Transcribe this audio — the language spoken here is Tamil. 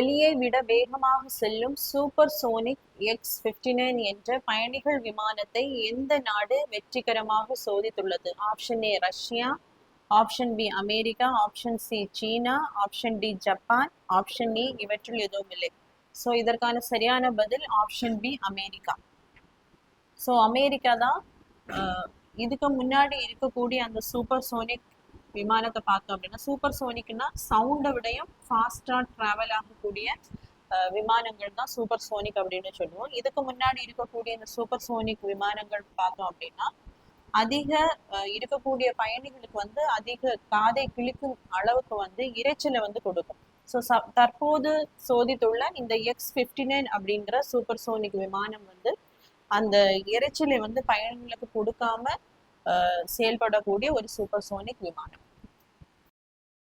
ஒலியை விட வேகமாக செல்லும் சூப்பர் சோனிக் X-59 என்ற பயணிகள் விமானத்தை எந்த நாடு வெற்றிகரமாக சோதித்துள்ளது? Option A Russia, option B America, option C சீனா, ஆப்ஷன் டி ஜப்பான், ஆப்ஷன் இ இவற்றில் எதுவும் இல்லை. ஸோ இதற்கான சரியான பதில் option B America. So America தான் இதுக்கு முன்னாடி இருக்கக்கூடிய அந்த சூப்பர் சோனிக் விமானத்தை பார்த்தோம் அப்படின்னா, சூப்பர் சோனிக்னா சவுண்டை விடையும் ஃபாஸ்டா டிராவல் ஆகக்கூடிய விமானங்கள் தான் சூப்பர் சோனிக் அப்படின்னு சொல்லுவோம். இதுக்கு முன்னாடி இருக்கக்கூடிய இந்த சூப்பர் சோனிக் விமானங்கள் பார்த்தோம் அப்படின்னா அதிக இருக்கக்கூடிய பயணிகளுக்கு வந்து அதிக காதை கிழிக்கும் அளவுக்கு வந்து இரைச்சலை வந்து கொடுக்கும். ஸோ தற்போது சோதித்துள்ள இந்த X-59 அப்படின்ற சூப்பர் சோனிக் விமானம் வந்து அந்த இரைச்சலை வந்து பயணிகளுக்கு கொடுக்காம செயல்படக்கூடிய ஒரு சூப்பர் சோனிக் விமானம்.